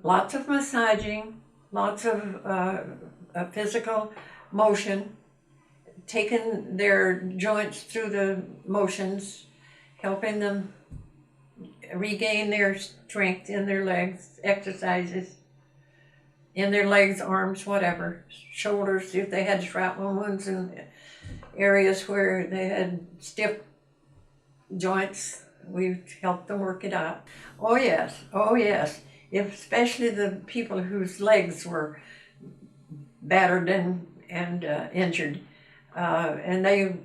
lots of massaging, lots of physical motion, taking their joints through the motions, helping them regain their strength in their legs, exercises in their legs, arms, whatever, shoulders, if they had shrapnel wounds in areas where they had stiff joints, we helped them work it out. Oh yes, oh yes. If, especially the people whose legs were battered and injured, and they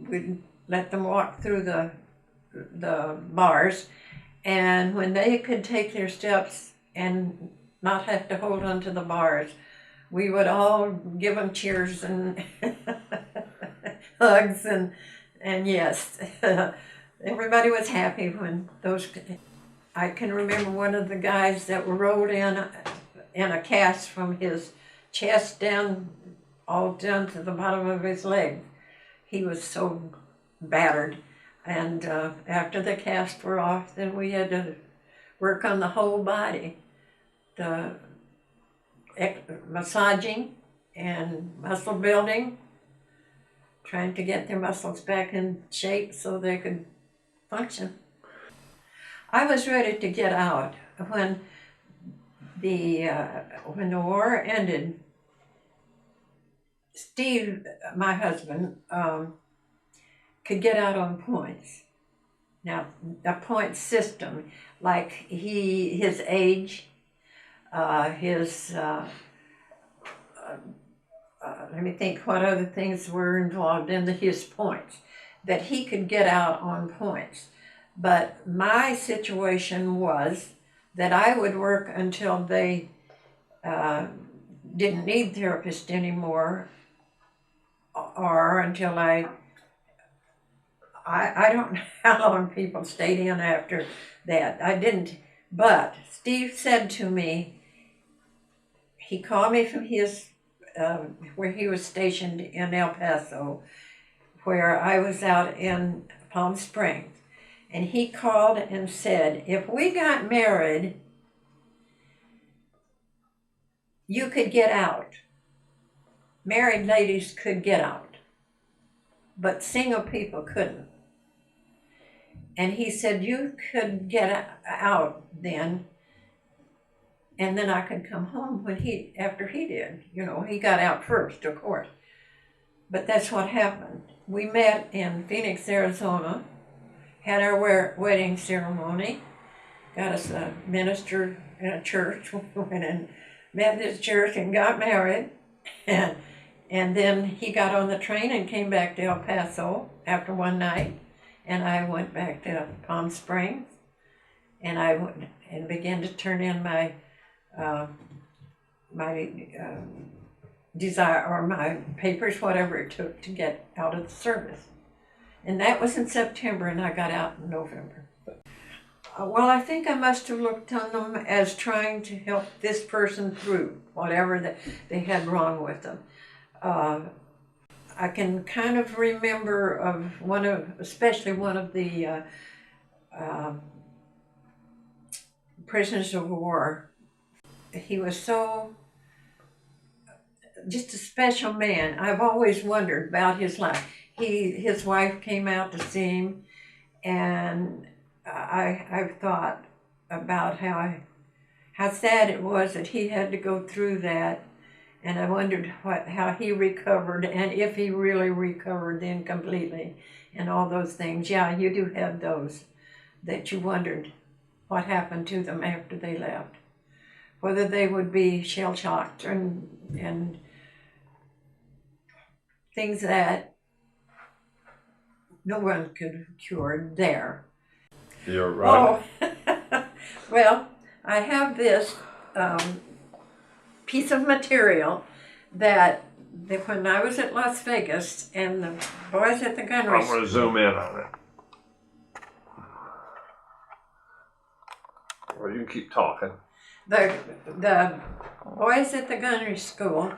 would let them walk through the bars, and when they could take their steps and not have to hold on to the bars, we would all give them cheers and hugs and yes, everybody was happy when those. I can remember one of the guys that were rolled in a cast from his chest down, all down to the bottom of his leg. He was so battered. And after the cast were off, then we had to work on the whole body. The massaging and muscle building, trying to get their muscles back in shape so they could function. I was ready to get out when the war ended. Steve, my husband, could get out on points. Now, a point system, like his age, let me think what other things were involved in his points, that he could get out on points. But my situation was that I would work until they didn't need therapists anymore, or until I don't know how long people stayed in after that. I didn't, but Steve said to me, he called me from his, where he was stationed in El Paso, where I was out in Palm Springs. And he called and said, if we got married, you could get out. Married ladies could get out, but single people couldn't. And he said, you could get out then, and then I could come home after he did. You know, he got out first, of course. But that's what happened. We met in Phoenix, Arizona, had our wedding ceremony, got us a minister in a church, went and met this church and got married. And then he got on the train and came back to El Paso after one night. And I went back to Palm Springs, and I went and began to turn in my desire, or my papers, whatever it took to get out of the service. And that was in September, and I got out in November. Well, I think I must have looked on them as trying to help this person through whatever that they had wrong with them. I can kind of remember of especially one of the prisoners of war. He was just a special man. I've always wondered about his life. His wife came out to see him, and I've thought about how sad it was that he had to go through that, and I wondered how he recovered, and if he really recovered then completely, and all those things. Yeah, you do have those that you wondered what happened to them after they left, whether they would be shell-shocked and things that no one could cure there. You're right. Oh, well, I have this piece of material that when I was at Las Vegas and the boys at the gun I'm going to zoom in on it. Well, you can keep talking. The boys at the gunnery school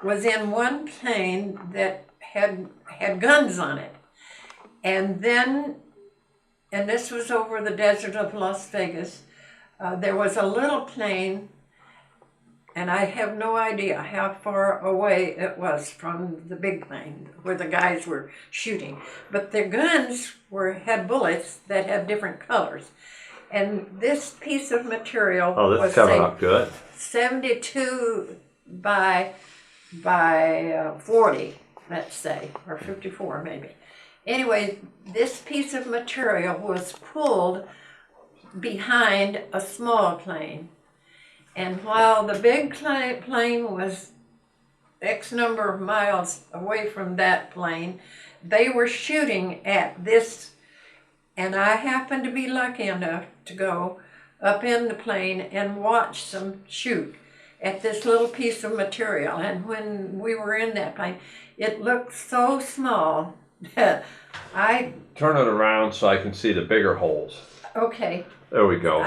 was in one plane that had guns on it. And this was over the desert of Las Vegas. There was a little plane, and I have no idea how far away it was from the big plane where the guys were shooting. But their guns had bullets that had different colors. And this piece of material Oh, this was is coming say, up good. 72 by 40, let's say, or 54 maybe. Anyway, this piece of material was pulled behind a small plane. And while the big plane was X number of miles away from that plane, they were shooting at this, and I happened to be lucky enough to go up in the plane and watch them shoot at this little piece of material. And when we were in that plane, it looked so small that I... Turn it around so I can see the bigger holes. Okay. There we go.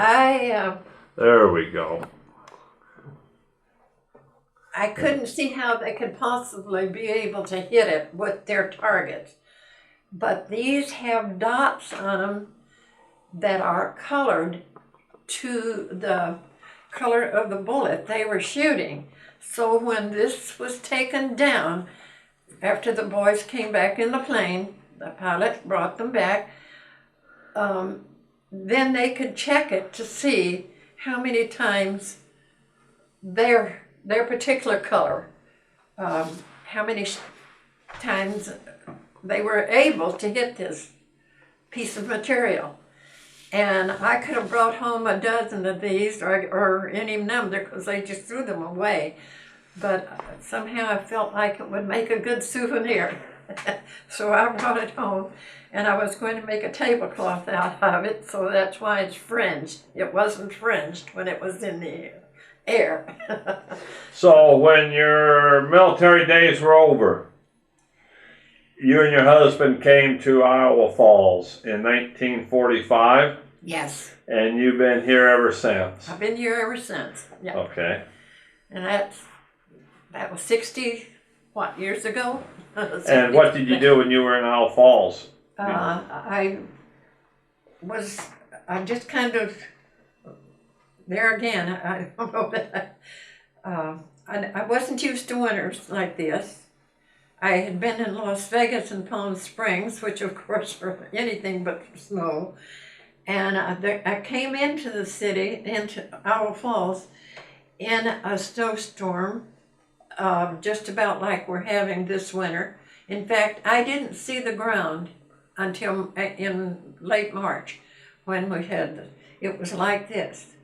There we go. I couldn't see how they could possibly be able to hit it with their targets. But these have dots on them that are colored to the color of the bullet they were shooting. So when this was taken down, after the boys came back in the plane, the pilot brought them back, then they could check it to see how many times their particular color, how many times they were able to hit this piece of material. And I could have brought home a dozen of these or any number because they just threw them away. But somehow I felt like it would make a good souvenir. So I brought it home, and I was going to make a tablecloth out of it, so that's why it's fringed. It wasn't fringed when it was in the air. So when your military days were over, you and your husband came to Iowa Falls in 1945? Yes. And you've been here ever since? I've been here ever since. Yeah. Okay. And that was 60, years ago? And what did you do when you were in Iowa Falls? I just kind of, there again, I don't know that I wasn't used to winters like this. I had been in Las Vegas and Palm Springs, which of course were anything but snow. And I came into the city, into Iowa Falls, in a snowstorm, just about like we're having this winter. In fact, I didn't see the ground until in late March when we had, it was like this.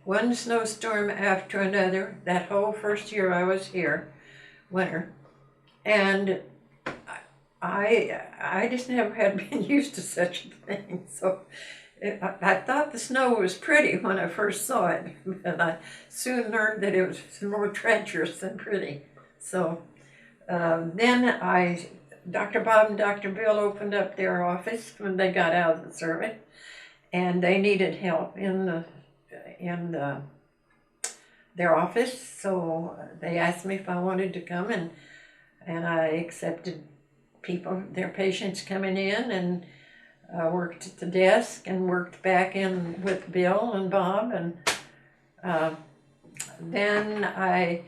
One snowstorm after another, that whole first year I was here, winter. And I just never had been used to such a thing. So I thought the snow was pretty when I first saw it, and I soon learned that it was more treacherous than pretty. So then Dr. Bob and Dr. Bill opened up their office when they got out of the service, and they needed help in their office. So they asked me if I wanted to come, and I accepted their patients coming in, and worked at the desk and worked back in with Bill and Bob, and then I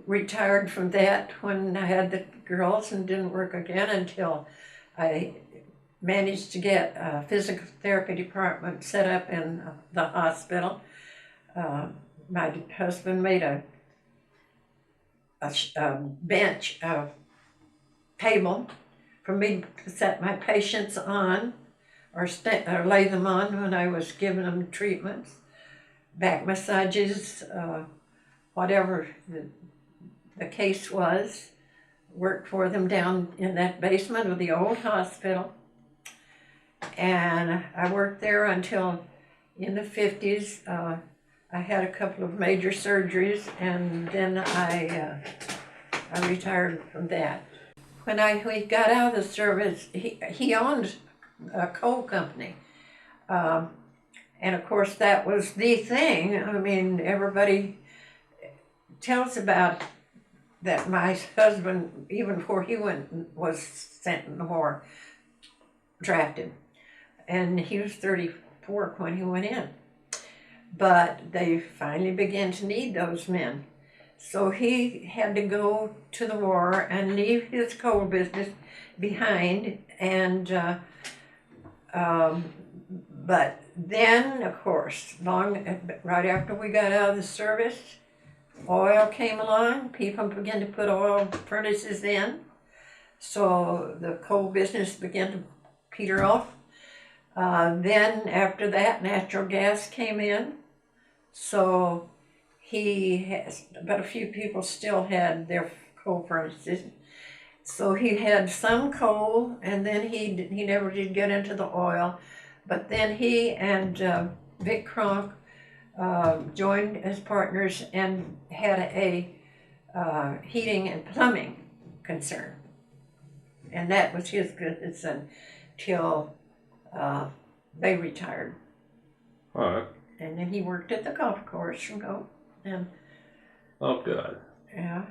retired from that when I had the girls and didn't work again until I managed to get a physical therapy department set up in the hospital. My husband made a bench, a table for me to set my patients on or lay them on when I was giving them treatments, back massages, whatever the case was. Worked for them down in that basement of the old hospital. And I worked there until in the 50s. I had a couple of major surgeries, and then I retired from that. When we got out of the service, he owned a coal company. And of course that was the thing. I mean, everybody tells about that. My husband, even before he was sent in the war, drafted. And he was 34 when he went in. but they finally began to need those men. So he had to go to the war and leave his coal business behind, and but then, of course, right after we got out of the service, oil came along. People began to put oil furnaces in, so the coal business began to peter off. Then after that, natural gas came in, so but a few people still had their coal furnaces. So he had some coal, and then he never did get into the oil. But then he and Vic Kronk joined as partners and had a heating and plumbing concern. And that was his business until they retired. All right. And then he worked at the golf course, and Oh, good. yeah.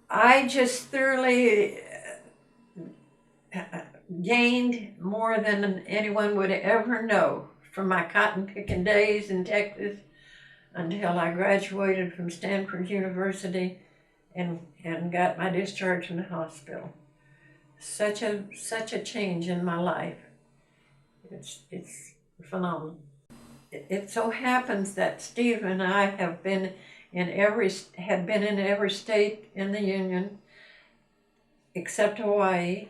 I just thoroughly gained more than anyone would ever know from my cotton picking days in Texas until I graduated from Stanford University and got my discharge from the hospital. Such a change in my life. It's phenomenal. It so happens that Steve and I have been in every state in the Union except Hawaii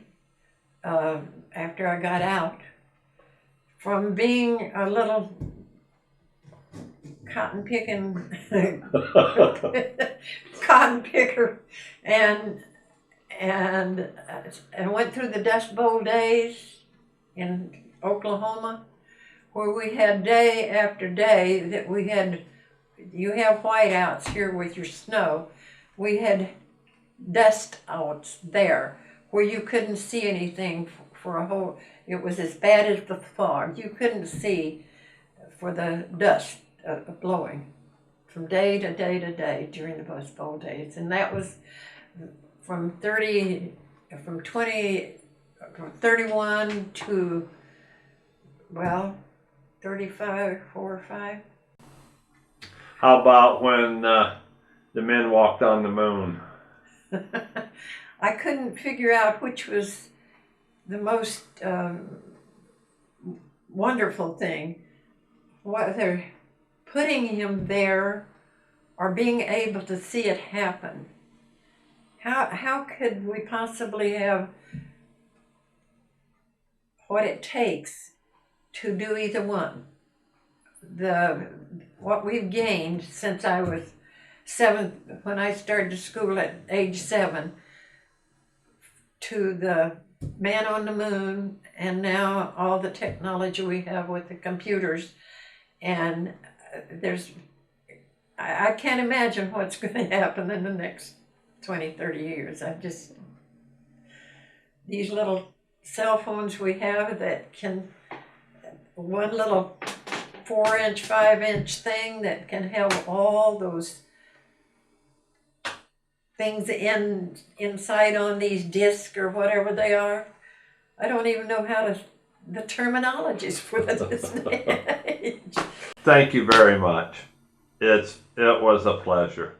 after I got out. From being a little cotton picker and went through the Dust Bowl days in Oklahoma, where we had day after day that you have whiteouts here with your snow. We had dust outs there where you couldn't see anything for a whole, it was as bad as the fog. You couldn't see for the dust blowing from day to day to day during the Dust Bowl days. And that was from 31 to, well, 35, 4 or 5. How about when the men walked on the moon? I couldn't figure out which was the most wonderful thing, whether putting him there or being able to see it happen. How could we possibly have what it takes to do either one? What we've gained since I was 7, when I started school at age 7, to the man on the moon, and now all the technology we have with the computers, and I can't imagine what's going to happen in the next 20, 30 years. These little cell phones we have that can, one little 4-inch, 5-inch thing that can have all those things inside on these discs or whatever they are. I don't even know the terminologies for this age. Thank you very much. It was a pleasure.